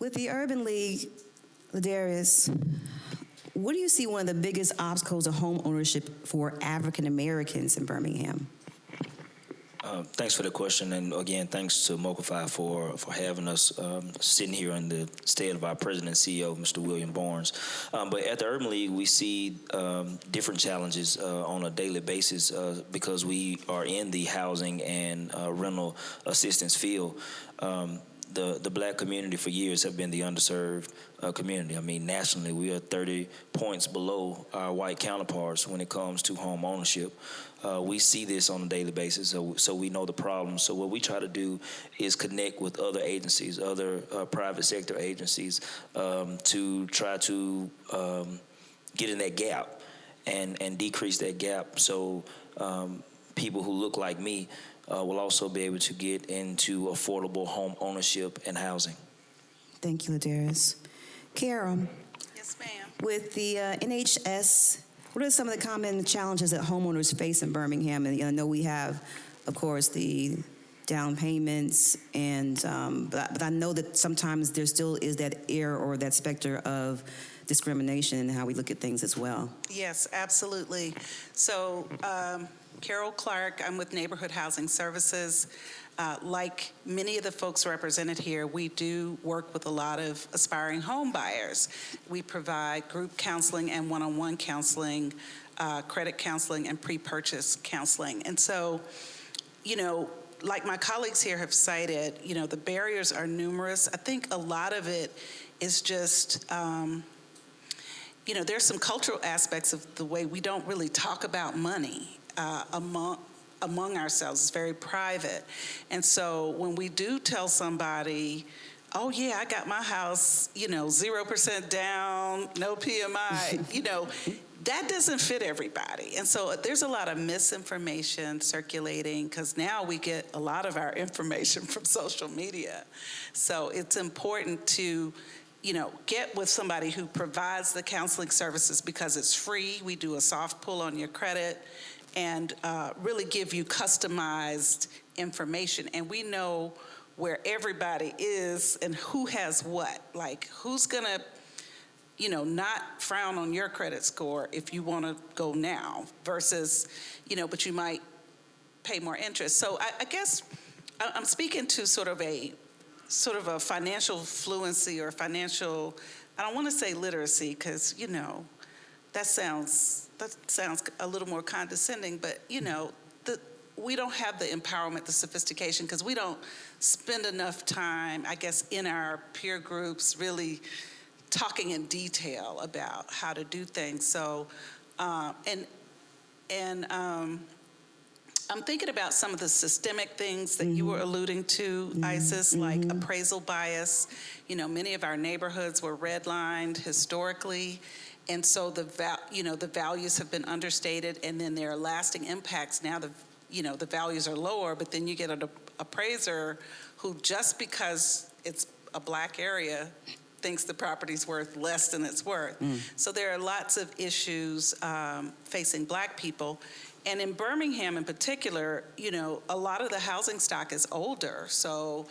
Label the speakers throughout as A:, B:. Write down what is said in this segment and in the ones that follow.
A: With the Urban League, Ladarius, what do you see one of the biggest obstacles of home ownership for African Americans in Birmingham?
B: Thanks for the question, and again, thanks to Mocafi for having us sitting here in the stead of our president and CEO, Mr. William Barnes. But at the Urban League, we see different challenges on a daily basis because we are in the housing and rental assistance field. The black community for years have been the underserved community. I mean, nationally, we are 30 points below our white counterparts when it comes to home ownership. We see this on a daily basis, so we know the problems. So what we try to do is connect with other agencies, other private sector agencies, to try to get in that gap and decrease that gap. So people who look like me will also be able to get into affordable home ownership and housing.
A: Thank you, Ladarius. Carol.
C: Yes, ma'am.
A: With the NHS, what are some of the common challenges that homeowners face in Birmingham? And I know we have, of course, the down payments, and but I know that sometimes there still is that air or that specter of discrimination in how we look at things as well.
C: Yes, absolutely. So, Carol Clark, I'm with Neighborhood Housing Services. Like many of the folks represented here, we do work with a lot of aspiring home buyers. We provide group counseling and one-on-one counseling, credit counseling, and pre-purchase counseling. And so, like my colleagues here have cited, the barriers are numerous. I think a lot of it is just, there's some cultural aspects of the way we don't really talk about money among ourselves. It's very private. And so when we do tell somebody, oh yeah, I got my house, 0% down, no PMI, that doesn't fit everybody. And so there's a lot of misinformation circulating because now we get a lot of our information from social media. So it's important to get with somebody who provides the counseling services because it's free. We do a soft pull on your credit and really give you customized information. And we know where everybody is and who has what. Like, who's going to, not frown on your credit score if you want to go now versus, but you might pay more interest. So I guess I'm speaking to sort of a financial fluency or financial, I don't want to say literacy because, that sounds a little more condescending, but we don't have the empowerment, the sophistication, because we don't spend enough time, I guess, in our peer groups really talking in detail about how to do things. So, I'm thinking about some of the systemic things that you were alluding to, Isis, like appraisal bias. Many of our neighborhoods were redlined historically. And so the values have been understated, and then there are lasting impacts. Now the values are lower, but then you get an appraiser who, just because it's a black area, thinks the property's worth less than it's worth. So there are lots of issues facing black people. And in Birmingham in particular, a lot of the housing stock is older. So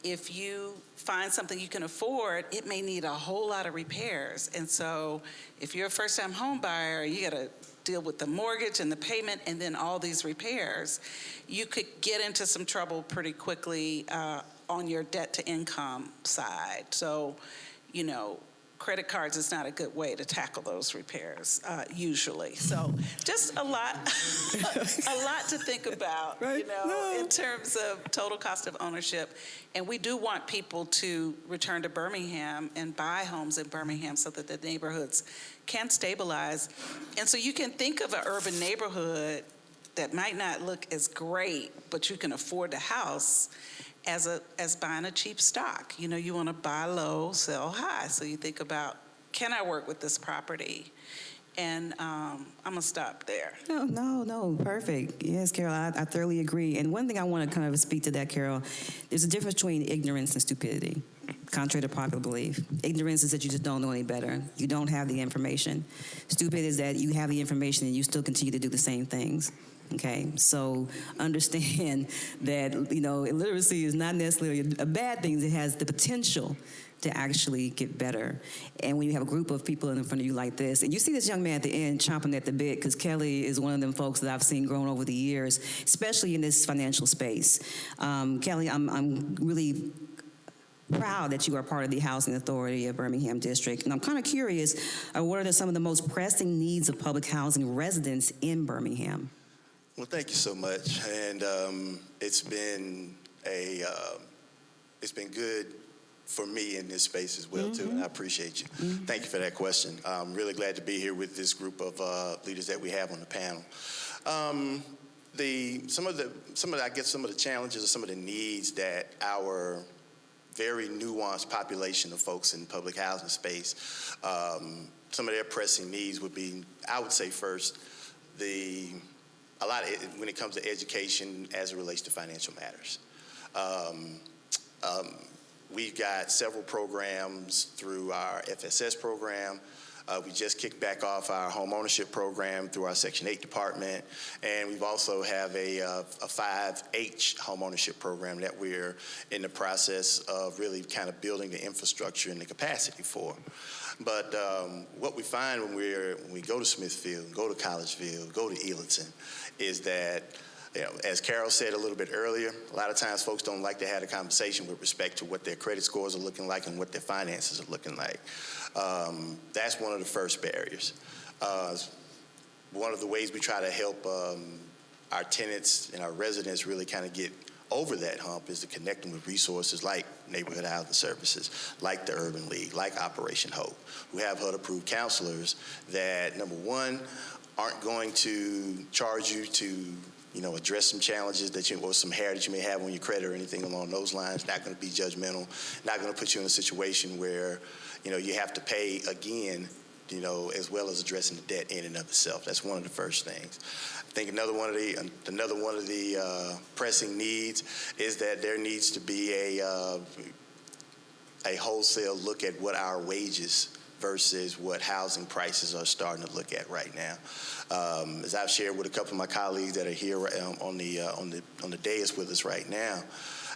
C: if you find something you can afford, it may need a whole lot of repairs. And so if you're a first-time home buyer, you got to deal with the mortgage and the payment and then all these repairs. You could get into some trouble pretty quickly on your debt-to-income side. So, credit cards is not a good way to tackle those repairs, usually. So just a lot to think about,
A: right?
C: In terms of total cost of ownership. And we do want people to return to Birmingham and buy homes in Birmingham so that the neighborhoods can stabilize. And so you can think of an urban neighborhood that might not look as great, but you can afford the house as buying a cheap stock. You want to buy low, sell high. So you think about, can I work with this property? And I'm going to stop there.
A: No, perfect. Yes, Carol, I thoroughly agree. And one thing I want to kind of speak to that, Carol, there's a difference between ignorance and stupidity, contrary to popular belief. Ignorance is that you just don't know any better. You don't have the information. Stupid is that you have the information and you still continue to do the same things. Okay, so understand that, illiteracy is not necessarily a bad thing. It has the potential to actually get better. And when you have a group of people in front of you like this, and you see this young man at the end chomping at the bit, because Kelly is one of them folks that I've seen growing over the years, especially in this financial space. Kelly, I'm really proud that you are part of the Housing Authority of Birmingham District. And I'm kind of curious, what are some of the most pressing needs of public housing residents in Birmingham?
D: Well, thank you so much, and it's been good for me in this space as well too, and I appreciate you. Thank you for that question. I'm really glad to be here with this group of leaders that we have on the panel. Some of the challenges or some of the needs that our very nuanced population of folks in public housing space, some of their pressing needs would be, I would say first, when it comes to education as it relates to financial matters. We've got several programs through our FSS program. We just kicked back off our home ownership program through our Section 8 department, and we've also have a 5H home ownership program that we're in the process of really kind of building the infrastructure and the capacity for. But what we find when we go to Smithfield, go to Collegeville, go to Elenton, is that, as Carol said a little bit earlier, a lot of times folks don't like to have a conversation with respect to what their credit scores are looking like and what their finances are looking like. That's one of the first barriers. One of the ways we try to help our tenants and our residents really kind of get over that hump is to connect them with resources like neighborhood housing services, like the Urban League, like Operation Hope, who have HUD-approved counselors that, number one, aren't going to charge you to address some challenges or some hair that you may have on your credit or anything along those lines. Not going to be judgmental. Not going to put you in a situation where, you have to pay again, as well as addressing the debt in and of itself. That's one of the first things. I think another one of the pressing needs is that there needs to be a wholesale look at what our wages versus what housing prices are starting to look at right now. As I've shared with a couple of my colleagues that are here on the dais with us right now,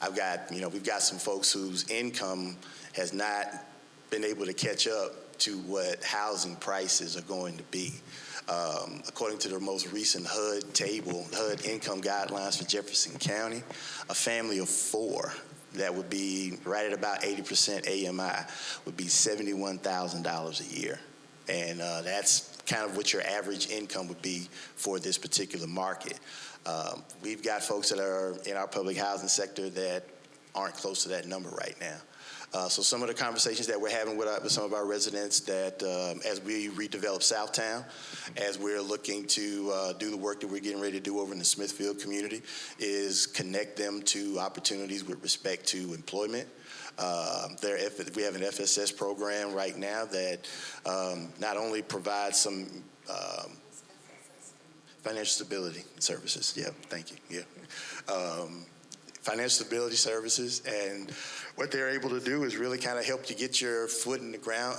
D: we've got some folks whose income has not been able to catch up to what housing prices are going to be. According to the most recent HUD income guidelines for Jefferson County, a family of 4 that would be right at about 80% AMI would be $71,000 a year. And that's kind of what your average income would be for this particular market. We've got folks that are in our public housing sector that aren't close to that number right now. So some of the conversations that we're having with some of our residents that as we redevelop Southtown, as we're looking to do the work that we're getting ready to do over in the Smithfield community, is connect them to opportunities with respect to employment. We have an FSS program right now that not only provides some financial stability services. Yeah, thank you. Yeah. Financial stability services, and what they're able to do is really kind of help you get your foot in the ground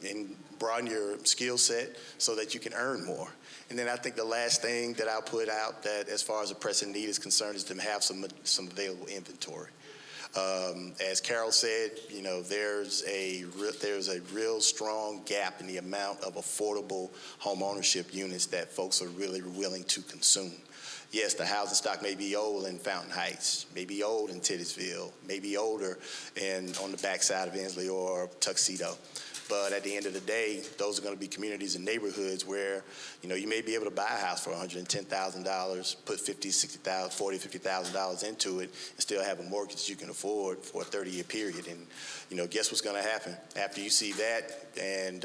D: and broaden your skill set so that you can earn more. And then I think the last thing that I'll put out that as far as a pressing need is concerned is to have some available inventory. As Carol said, there's a real strong gap in the amount of affordable home ownership units that folks are really willing to consume. Yes, the housing stock may be old in Fountain Heights, may be old in Titusville, may be older on the backside of Inslee or Tuxedo. But at the end of the day, those are going to be communities and neighborhoods where, you may be able to buy a house for $110,000, put $50,000, $60,000, $40,000, $50,000 into it, and still have a mortgage you can afford for a 30-year period. And, guess what's going to happen? After you see that and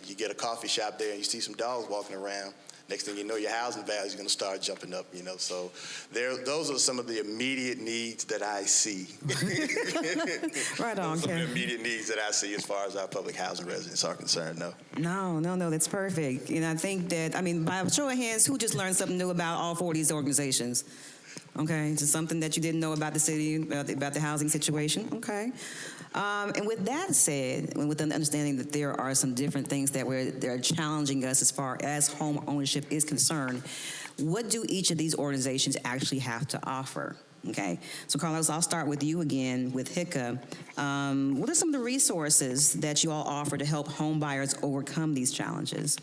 D: you get a coffee shop there and you see some dogs walking around, next thing you know, your housing value is going to start jumping up, So those are some of the immediate needs that I see.
A: Right on,
D: Some of
A: Ken.
D: the immediate needs that I see as far as our public housing residents are concerned,
A: No, that's perfect. And I think that, by a show of hands, who just learned something new about all 4 of these organizations? Okay, just something that you didn't know about the city, about the housing situation. Okay. And with that said, and with the understanding that there are some different things that are challenging us as far as home ownership is concerned, what do each of these organizations actually have to offer? Okay, so Carlos, I'll start with you again with HICA. What are some of the resources that you all offer to help home buyers overcome these challenges?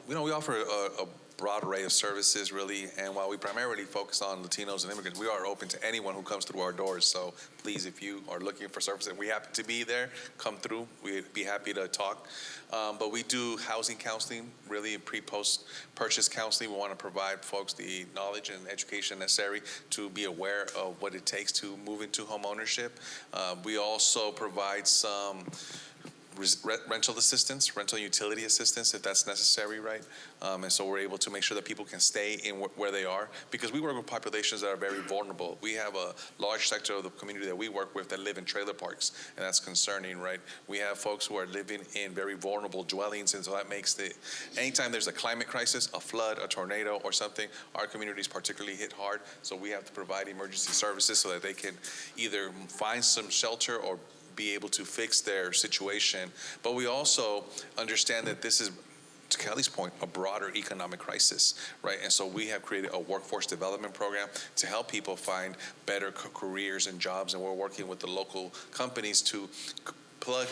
E: We offer a broad array of services, really, and while we primarily focus on Latinos and immigrants, we are open to anyone who comes through our doors. So please, if you are looking for services and we happen to be there, come through. We'd be happy to talk. But we do housing counseling, really pre-post purchase counseling. We want to provide folks the knowledge and education necessary to be aware of what it takes to move into home ownership. We also provide some rental assistance, rental utility assistance if that's necessary, right? And so we're able to make sure that people can stay in where they are, because we work with populations that are very vulnerable. We have a large sector of the community that we work with that live in trailer parks, and that's concerning, right? We have folks who are living in very vulnerable dwellings, and so that makes anytime there's a climate crisis, a flood, a tornado, or something, our community is particularly hit hard. So we have to provide emergency services so that they can either find some shelter or be able to fix their situation. But we also understand that this is, to Kelly's point, a broader economic crisis, right? And so we have created a workforce development program to help people find better careers and jobs, and we're working with the local companies to plug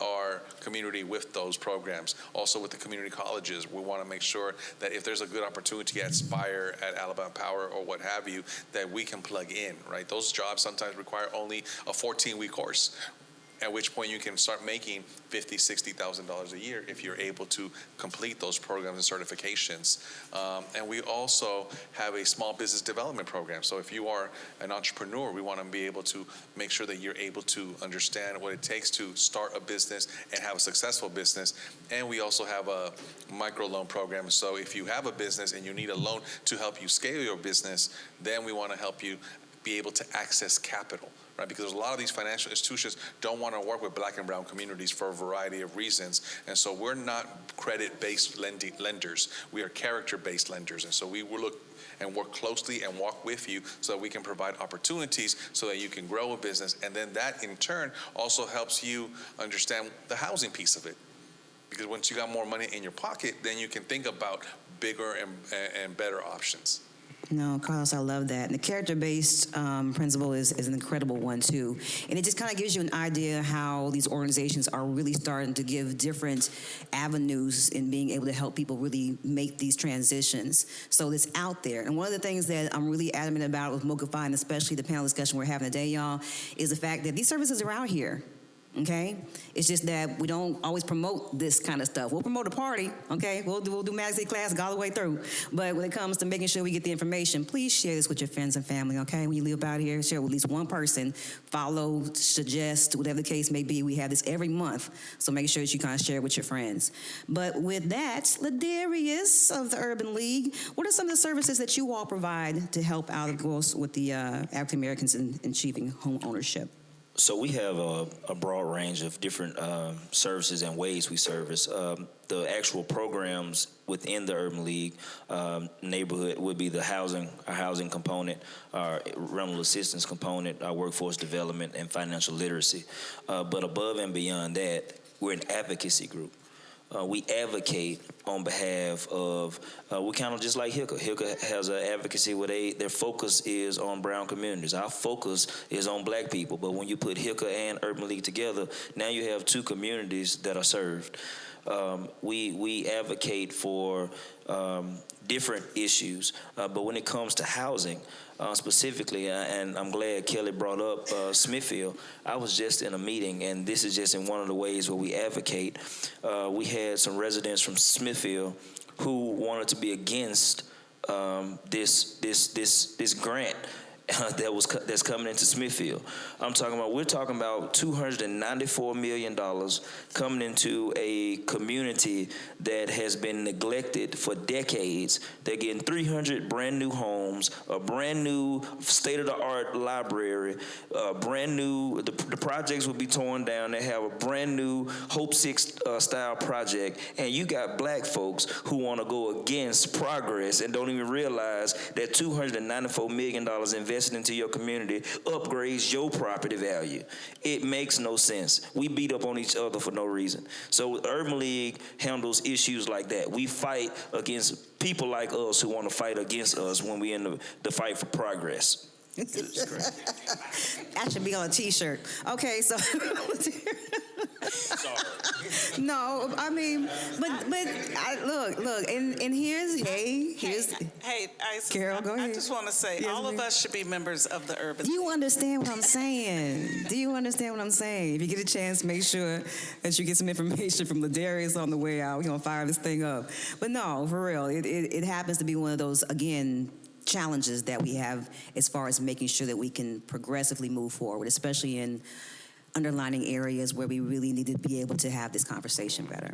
E: our community with those programs. Also with the community colleges, we want to make sure that if there's a good opportunity at Spire, at Alabama Power, or what have you, that we can plug in, right? Those jobs sometimes require only a 14-week course, at which point you can start making $50,000, $60,000 a year if you're able to complete those programs and certifications. And we also have a small business development program. So if you are an entrepreneur, we want to be able to make sure that you're able to understand what it takes to start a business and have a successful business. And we also have a microloan program. So if you have a business and you need a loan to help you scale your business, then we want to help you be able to access capital. Right, because a lot of these financial institutions don't want to work with Black and brown communities for a variety of reasons. And so we're not credit-based lenders. We are character-based lenders. And so we will look and work closely and walk with you so that we can provide opportunities so that you can grow a business. And then that, in turn, also helps you understand the housing piece of it. Because once you got more money in your pocket, then you can think about bigger and better options.
A: No, Carlos, I love that. And the character-based principle is an incredible one, too. And it just kind of gives you an idea how these organizations are really starting to give different avenues in being able to help people really make these transitions. So it's out there. And one of the things that I'm really adamant about with Mocafi, and especially the panel discussion we're having today, y'all, is the fact that these services are out here. Okay, it's just that we don't always promote this kind of stuff. We'll promote a party, okay? We'll do magazine class all the way through. But when it comes to making sure we get the information, please share this with your friends and family, okay? When you leave out here, share with at least one person. Follow, suggest, whatever the case may be. We have this every month, so make sure that you kind of share it with your friends. But with that, Ladarius of the Urban League, what are some of the services that you all provide to help out, of course, with the African Americans in achieving home ownership?
B: So we have a broad range of different services and ways we service. The actual programs within the Urban League neighborhood would be our housing component, our rental assistance component, our workforce development, and financial literacy. But above and beyond that, we're an advocacy group. We advocate on behalf of, we kind of just like HICA. HICA has an advocacy where their focus is on brown communities. Our focus is on Black people. But when you put HICA and Urban League together, now you have two communities that are served. We advocate for different issues, but when it comes to housing, specifically, and I'm glad Kelly brought up Smithfield. I was just in a meeting, and this is just in one of the ways where we advocate. We had some residents from Smithfield who wanted to be against this grant that's coming into Smithfield. We're talking about $294 million coming into a community that has been neglected for decades. They're getting 300 brand new homes, a brand new state-of-the-art library, brand new, the projects will be torn down. They have a brand new Hope 6 style project, and you got Black folks who want to go against progress and don't even realize that $294 million invested investing into your community upgrades your property value. It makes no sense. We beat up on each other for no reason. So Urban League handles issues like that. We fight against people like us who want to fight against us when we in the fight for progress.
A: That should be on a T-shirt. Okay, so no, I mean, but look, and here's Carol, go ahead.
C: I just want to say,
A: Yes,
C: all of
A: ma'am.
C: us should be members of the Urban
A: Do you understand what I'm saying? Do you understand what I'm saying? If you get a chance, make sure that you get some information from Ladarius on the way out. We're going to fire this thing up. But no, for real, it happens to be one of those, again, challenges that we have as far as making sure that we can progressively move forward, especially in underlining areas where we really need to be able to have this conversation better.